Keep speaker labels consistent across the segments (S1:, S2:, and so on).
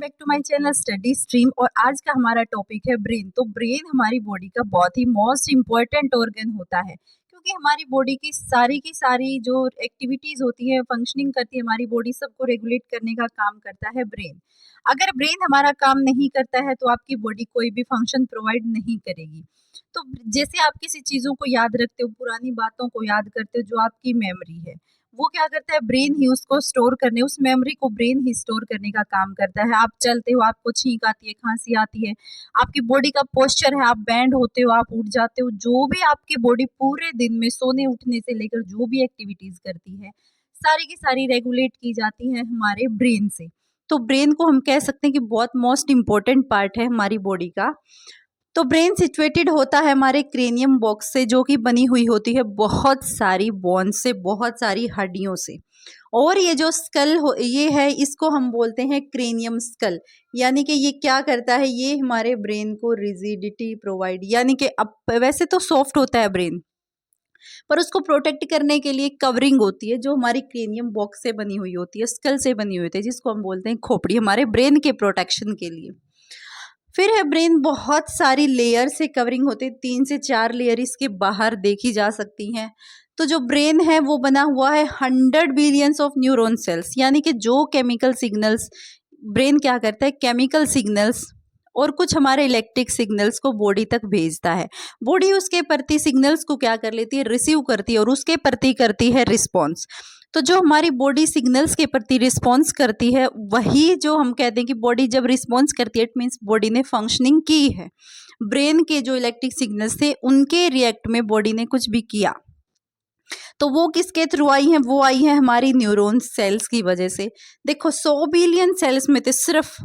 S1: Back to my channel study stream. और आज का हमारा टॉपिक है ब्रेन। तो ब्रेन हमारी बॉडी का बहुत ही मोस्ट इम्पोर्टेंट ऑर्गन होता है, क्योंकि हमारी बॉडी की सारी जो एक्टिविटीज होती है, फंक्शनिंग करती है, हमारी बॉडी सबको रेगुलेट करने का काम करता है ब्रेन। अगर ब्रेन हमारा काम नहीं करता है तो आपकी बॉडी कोई भी फंक्शन प्रोवाइड नहीं करेगी। तो जैसे आप किसी चीजों को याद रखते हो, पुरानी बातों को याद करते हो, जो आपकी मेमोरी है वो क्या करता है, ब्रेन ही उसको स्टोर करने, उस मेमोरी को ब्रेन ही स्टोर करने का काम करता है। आप चलते हो, आपको छींक आती है, खांसी आती है, आपकी बॉडी का पोस्चर है, आप बैंड होते हो, आप उठ जाते हो, जो भी आपकी बॉडी पूरे दिन में सोने उठने से लेकर जो भी एक्टिविटीज करती है, सारी की सारी रेगुलेट की जाती है हमारे ब्रेन से। तो ब्रेन को हम कह सकते हैं कि बहुत मोस्ट इम्पोर्टेंट पार्ट है हमारी बॉडी का। तो ब्रेन सिचुएटेड होता है हमारे क्रेनियम बॉक्स से, जो कि बनी हुई होती है बहुत सारी बोन से, बहुत सारी हड्डियों से। और ये जो स्कल ये है, इसको हम बोलते हैं क्रेनियम स्कल। यानी कि ये क्या करता है, ये हमारे ब्रेन को रिजिडिटी प्रोवाइड, यानी कि अब वैसे तो सॉफ्ट होता है ब्रेन, पर उसको प्रोटेक्ट करने के लिए कवरिंग होती है जो हमारी क्रेनियम बॉक्स से बनी हुई होती है, स्कल से बनी हुई होती है, जिसको हम बोलते हैं खोपड़ी, हमारे ब्रेन के प्रोटेक्शन के लिए। फिर है ब्रेन, बहुत सारी लेयर से कवरिंग होते हैं, 3 से 4 लेयर इसके बाहर देखी जा सकती हैं। तो जो ब्रेन है वो बना हुआ है 100 बिलियंस ऑफ न्यूरॉन सेल्स, यानी कि जो केमिकल सिग्नल्स ब्रेन क्या करता है, केमिकल सिग्नल्स और कुछ हमारे इलेक्ट्रिक सिग्नल्स को बॉडी तक भेजता है। बॉडी उसके प्रति सिग्नल्स को क्या कर लेती है, रिसीव करती है और उसके प्रति करती है रिस्पॉन्स। तो जो हमारी बॉडी सिग्नल्स के प्रति रिस्पॉन्स करती है, वही जो हम कहते हैं कि बॉडी जब रिस्पॉन्स करती है, इट मीन्स बॉडी ने फंक्शनिंग की है। ब्रेन के जो इलेक्ट्रिक सिग्नल्स थे उनके रिएक्ट में बॉडी ने कुछ भी किया, तो वो किसके थ्रू आई हैं, वो आई है हमारी न्यूरॉन सेल्स की वजह से। देखो 100 बिलियन सेल्स में थे सिर्फ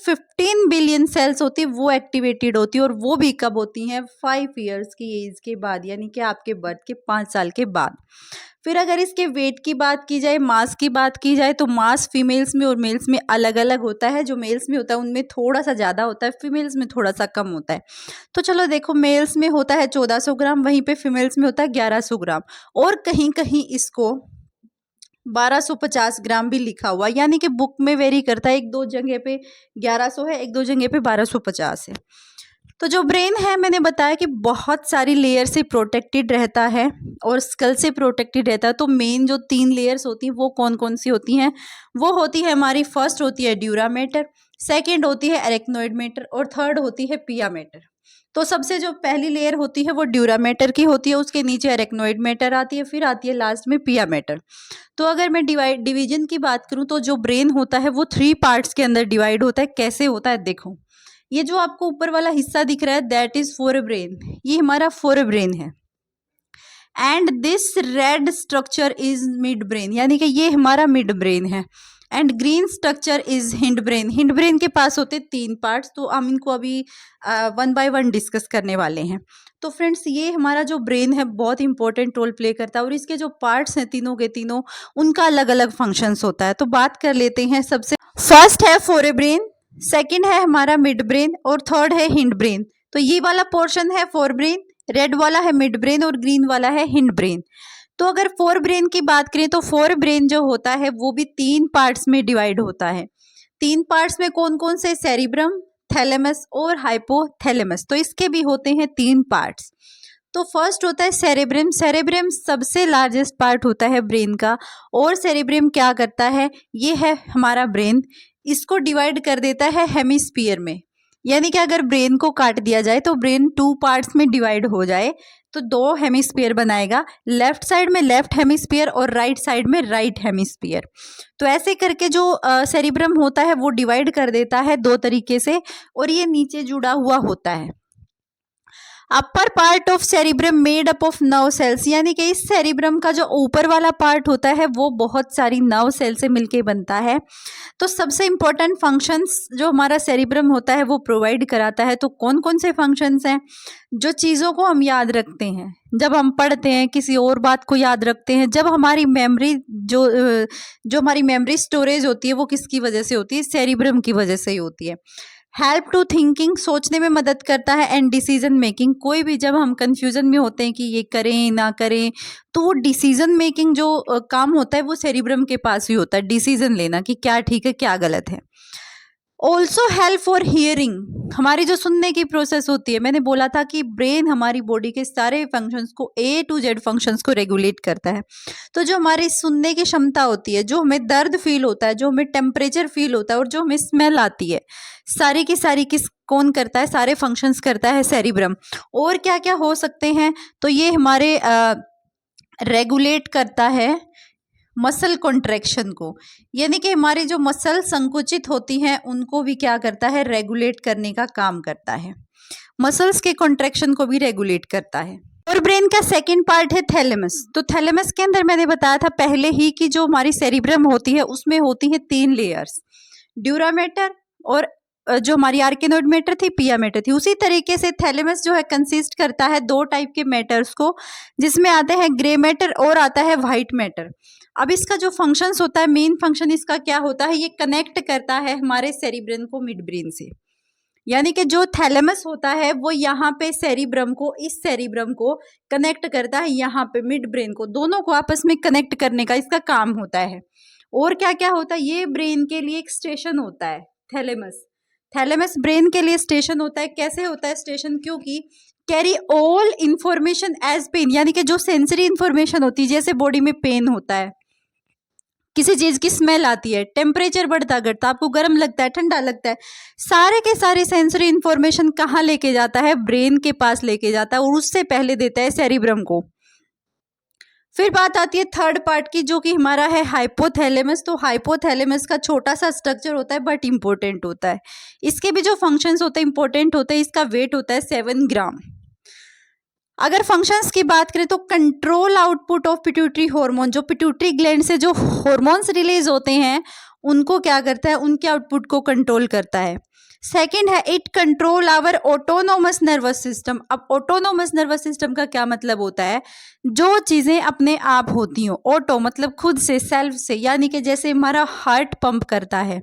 S1: 15 बिलियन सेल्स होती है वो एक्टिवेटेड होती है, और वो भी कब होती हैं, 5 इयर्स की एज के बाद, यानी कि आपके बर्थ के 5 साल के बाद। फिर अगर इसके वेट की बात की जाए, मास की बात की जाए, तो मास फीमेल्स में और मेल्स में अलग अलग होता है। जो मेल्स में होता है उनमें थोड़ा सा ज़्यादा होता है, फीमेल्स में थोड़ा सा कम होता है। तो चलो देखो, मेल्स में होता है 1400 ग्राम, वहीं पे फीमेल्स में होता है 1100 ग्राम, और कहीं कहीं इसको 1250 ग्राम भी लिखा हुआ, यानी कि बुक में वेरी करता है, एक दो जगह पे 1100 है, एक दो जगह पे 1250 है। तो जो ब्रेन है, मैंने बताया कि बहुत सारी लेयर से प्रोटेक्टेड रहता है और स्कल से प्रोटेक्टेड रहता है। तो मेन जो 3 लेयर्स होती हैं वो कौन कौन सी होती हैं, वो होती है हमारी, फर्स्ट होती है ड्यूरा मैटर, सेकेंड होती है एरेक्नोइड मैटर, और थर्ड होती है पिया मैटर। तो सबसे जो पहली लेयर होती है वो ड्यूरा मैटर की होती है, उसके नीचे एरेक्नोइड मैटर आती है, फिर आती है लास्ट में पिया मैटर। तो अगर मैं डिवीजन की बात करूं, तो जो ब्रेन होता है वो 3 पार्ट्स के अंदर डिवाइड होता है। कैसे होता है, देखो, ये जो आपको ऊपर वाला हिस्सा दिख रहा है, दैट इज फोरब्रेन, ये हमारा फोरब्रेन है। And this red structure is mid brain, यानी कि ये हमारा मिड ब्रेन है। And green structure is hind brain. Hind brain के पास होते 3 पार्ट्स, तो हम इनको अभी 1 बाय 1 डिस्कस करने वाले हैं। तो फ्रेंड्स, ये हमारा जो ब्रेन है बहुत इंपॉर्टेंट रोल प्ले करता है, और इसके जो पार्ट्स हैं तीनों के तीनों, उनका अलग अलग फंक्शंस होता है। तो बात कर लेते हैं। सबसे फर्स्ट है फोरब्रेन, सेकंड है हमारा मिड ब्रेन, और थर्ड है हिंड ब्रेन। तो ये वाला पोर्शन है फोरब्रेन, रेड वाला है मिड ब्रेन, और ग्रीन वाला है हिंड ब्रेन। तो अगर फोर ब्रेन की बात करें, तो फोर ब्रेन जो होता है वो भी 3 पार्ट्स में डिवाइड होता है। 3 पार्ट्स में कौन कौन से, सेरिब्रम, थैलेमस और हाइपोथैलेमस। तो इसके भी होते हैं 3 पार्ट्स। तो फर्स्ट होता है सेरेब्रम। सेरेब्रम सबसे लार्जेस्ट पार्ट होता है ब्रेन का, और सेरेब्रम क्या करता है, ये है हमारा ब्रेन, इसको डिवाइड कर देता है हेमिस्फीयर में। यानी कि अगर ब्रेन को काट दिया जाए, तो ब्रेन 2 पार्ट्स में डिवाइड हो जाए, तो 2 हेमिस्फीयर बनाएगा, लेफ्ट साइड में लेफ्ट हेमिस्फीयर और राइट साइड में राइट हेमिस्फीयर। तो ऐसे करके जो सेरिब्रम होता है वो डिवाइड कर देता है 2 तरीके से, और ये नीचे जुड़ा हुआ होता है। Upper part of cerebrum made up of nerve cells, यानी कि इस सेरिब्रम का जो ऊपर वाला पार्ट होता है वो बहुत सारी नर्व सेल से मिलके बनता है। तो सबसे इम्पोर्टेंट फंक्शंस जो हमारा सेरिब्रम होता है वो प्रोवाइड कराता है। तो कौन कौन से फंक्शंस हैं, जो चीज़ों को हम याद रखते हैं, जब हम पढ़ते हैं, किसी और बात को याद रखते हैं, जब हमारी मेमोरी जो हमारी मेमोरी स्टोरेज होती है वो किसकी वजह से होती है, सेरिब्रम की वजह से ही होती है। हेल्प टू थिंकिंग, सोचने में मदद करता है। एंड डिसीजन मेकिंग, कोई भी जब हम कंफ्यूजन में होते हैं कि ये करें ना करें, तो वो डिसीजन मेकिंग जो काम होता है वो सेरिब्रम के पास ही होता है, डिसीजन लेना कि क्या ठीक है क्या गलत है। ऑल्सो हेल्प फॉर हियरिंग, हमारी जो सुनने की प्रोसेस होती है, मैंने बोला था कि ब्रेन हमारी बॉडी के सारे फंक्शंस को A to Z फंक्शंस को रेगुलेट करता है। तो जो हमारी सुनने की क्षमता होती है, जो हमें दर्द फील होता है, जो हमें टेम्परेचर फील होता है और जो हमें स्मेल आती है, सारी की सारी किस कौन करता है, सारे फंक्शंस करता है सेरिब्रम। और क्या क्या हो सकते हैं, तो ये हमारे रेगुलेट करता है मसल कॉन्ट्रैक्शन को, यानी कि हमारी जो मसल संकुचित होती हैं उनको भी क्या करता है, रेगुलेट करने का काम करता है। मसल्स के कॉन्ट्रैक्शन को भी रेगुलेट करता है। और ब्रेन का सेकंड पार्ट है थैलेमस। तो थैलेमस के अंदर मैंने बताया था पहले ही कि जो हमारी सेरिब्रम होती है उसमें होती है 3 लेयर्स, ड्यूरा मैटर और जो हमारी आर्किनोइड मैटर थी, पिया मैटर थी। उसी तरीके से थैलेमस जो है कंसिस्ट करता है 2 टाइप के मैटर्स को, जिसमें आते हैं ग्रे मैटर और आता है व्हाइट मैटर। अब इसका जो फंक्शंस होता है, मेन फंक्शन इसका क्या होता है, ये कनेक्ट करता है हमारे सेरिब्रम को मिड ब्रेन से। यानी कि जो थैलेमस होता है वो यहाँ पे सेरिब्रम को, इस सेरिब्रम को कनेक्ट करता है यहाँ पे मिड ब्रेन को, दोनों को आपस में कनेक्ट करने का इसका काम होता है। और क्या क्या होता है, ये ब्रेन के लिए एक स्टेशन होता है थैलेमस। थैलेमस ब्रेन के लिए स्टेशन होता है। कैसे होता है स्टेशन, क्योंकि carry all information as pen, यानी कि जो सेंसरी इंफॉर्मेशन होती है, जैसे बॉडी में पेन होता है, किसी चीज की स्मेल आती है, टेम्परेचर बढ़ता घटता, आपको गर्म लगता है, ठंडा लगता है, सारे के सारे सेंसरी इंफॉर्मेशन कहाँ लेके जाता है, ब्रेन के पास लेके जाता है और उससे पहले देता है सेरिब्रम को। फिर बात आती है थर्ड पार्ट की, जो कि हमारा है हाइपोथैलेमस। तो हाइपोथैलेमस का छोटा सा स्ट्रक्चर होता है बट इंपॉर्टेंट होता है। इसके भी जो फंक्शंस होते हैं इंपॉर्टेंट होते हैं। इसका वेट होता है 7 ग्राम। अगर फंक्शंस की बात करें तो control output of pituitary hormone, जो पिट्यूटरी ग्लैंड से जो हार्मोन्स रिलीज होते हैं उनको क्या करता है, उनके आउटपुट को कंट्रोल करता है। सेकंड है it control our autonomous nervous system. अब ऑटोनोमस नर्वस सिस्टम का क्या मतलब होता है, जो चीजें अपने आप होती हो, ऑटो मतलब खुद से, सेल्फ से, यानी कि जैसे हमारा हार्ट पंप करता है,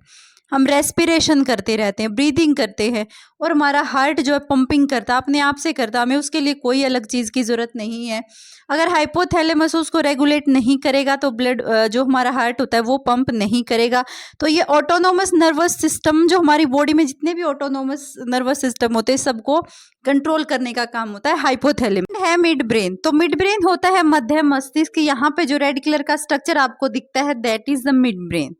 S1: हम रेस्पिरेशन करते रहते हैं, ब्रीदिंग करते हैं और हमारा हार्ट जो है पंपिंग करता है, अपने आप से करता है, हमें उसके लिए कोई अलग चीज़ की ज़रूरत नहीं है। अगर हाइपोथैलेमस उसको रेगुलेट नहीं करेगा तो ब्लड जो हमारा हार्ट होता है वो पंप नहीं करेगा। तो ये ऑटोनोमस नर्वस सिस्टम, जो हमारी बॉडी में जितने भी ऑटोनोमस नर्वस सिस्टम होते हैं सबको कंट्रोल करने का काम होता है हाइपोथैलेमस। है मिड ब्रेन। तो मिड ब्रेन होता है मध्य मस्तिष्क। यहाँ पे जो रेड कलर का स्ट्रक्चर आपको दिखता है that is the mid brain.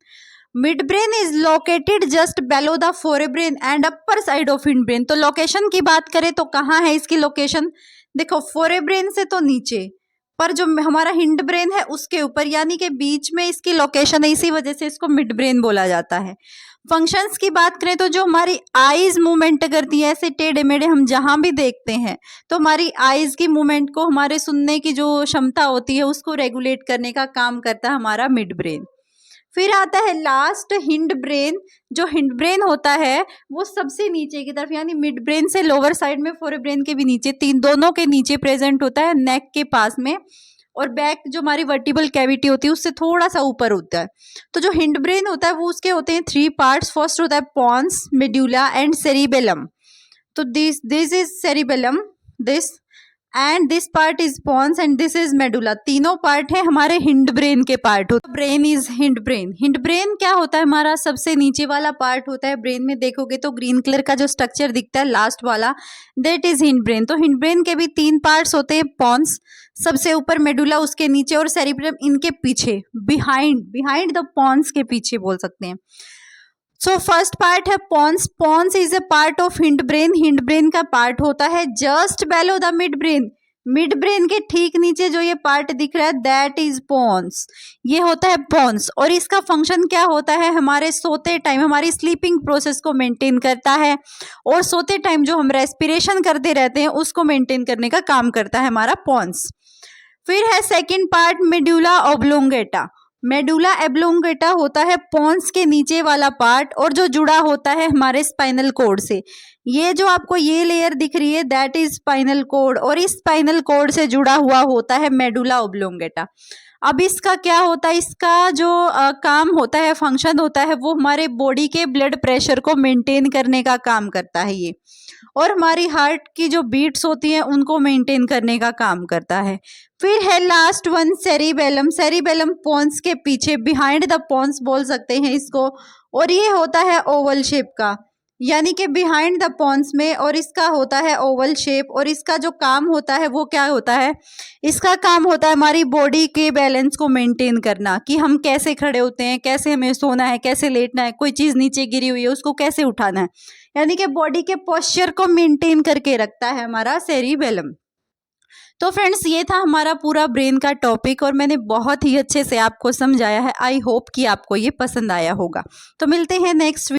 S1: Mid brain is located just below the forebrain and upper side of hind brain. तो लोकेशन की बात करें तो कहाँ है इसकी लोकेशन, देखो फोरेब्रेन से तो नीचे, पर जो हमारा हिंड ब्रेन है उसके ऊपर, यानी कि बीच में इसकी लोकेशन है, इसी वजह से इसको मिड ब्रेन बोला जाता है। फंक्शंस की बात करें तो जो हमारी आईज मूवमेंट करती है, ऐसे टेढ़े मेढ़े हम जहां भी देखते हैं, तो हमारी आईज की मूवमेंट को, हमारे सुनने की जो क्षमता होती है उसको रेगुलेट करने का काम करता है हमारा मिड ब्रेन। फिर आता है लास्ट हिंड ब्रेन। जो हिंड ब्रेन होता है वो सबसे नीचे की तरफ, यानी मिड ब्रेन से लोअर साइड में, फोरेब्रेन के भी नीचे, दोनों के नीचे प्रेजेंट होता है, नेक के पास में, और बैक जो हमारी वर्टिबल कैविटी होती है उससे थोड़ा सा ऊपर होता है। तो जो हिंड ब्रेन होता है वो उसके होते हैं 3 पार्ट्स। फर्स्ट होता है पॉन्स, मेडुला एंड सेरिबेलम। तो this is cerebellum, this and this part is pons and this is medulla. तीनों पार्ट है हमारे हिंड ब्रेन के पार्ट होते हैं। Brain is hind brain. Hind brain क्या होता है, हमारा सबसे नीचे वाला पार्ट होता है ब्रेन में। देखोगे तो ग्रीन कलर का जो स्ट्रक्चर दिखता है लास्ट वाला, दैट इज हिंड ब्रेन। तो हिंड ब्रेन के भी 3 पार्ट्स होते हैं, पॉन्स सबसे ऊपर, मेडुला उसके नीचे और सेरिब्रम इनके पीछे, बिहाइंड द पॉन्स के पीछे बोल सकते हैं। सो फर्स्ट पार्ट है pons. Pons is a part of hind brain. Hind brain का पार्ट होता है just below the mid brain. Mid brain के ठीक नीचे जो ये पार्ट दिख रहा है दैट इज पॉन्स, ये होता है पॉन्स। और इसका फंक्शन क्या होता है, हमारे सोते टाइम हमारी स्लीपिंग प्रोसेस को मेंटेन करता है, और सोते टाइम जो हम रेस्पिरेशन करते रहते हैं उसको मेंटेन करने का काम करता है हमारा पॉन्स। फिर है second part medulla oblongata. Medulla oblongata होता है पॉन्स के नीचे वाला पार्ट, और जो जुड़ा होता है हमारे स्पाइनल कोड से। ये जो आपको ये लेयर दिख रही है दैट इज स्पाइनल कोड, और इस स्पाइनल कोड से जुड़ा हुआ होता है मेडुला ऑब्लोंगेटा। अब इसका क्या होता है, इसका जो काम होता है, फंक्शन होता है, वो हमारे बॉडी के ब्लड प्रेशर को मेंटेन करने का काम करता है ये, और हमारी हार्ट की जो बीट्स होती हैं उनको मेंटेन करने का काम करता है। फिर है last one cerebellum. Cerebellum pons के पीछे, बिहाइंड द पॉन्स बोल सकते हैं इसको, और ये होता है ओवल शेप का, यानी कि बिहाइंड द पॉन्स में, और इसका होता है ओवल शेप। और इसका जो काम होता है वो क्या होता है, इसका काम होता है हमारी बॉडी के बैलेंस को मेंटेन करना, कि हम कैसे खड़े होते हैं, कैसे हमें सोना है, कैसे लेटना है, कोई चीज़ नीचे गिरी हुई है उसको कैसे उठाना है, यानी कि बॉडी के पोस्चर को मेंटेन करके रखता है हमारा सेरिबेलम। तो फ्रेंड्स, ये था हमारा पूरा ब्रेन का टॉपिक और मैंने बहुत ही अच्छे से आपको समझाया है। आई होप कि आपको ये पसंद आया होगा। तो मिलते हैं नेक्स्ट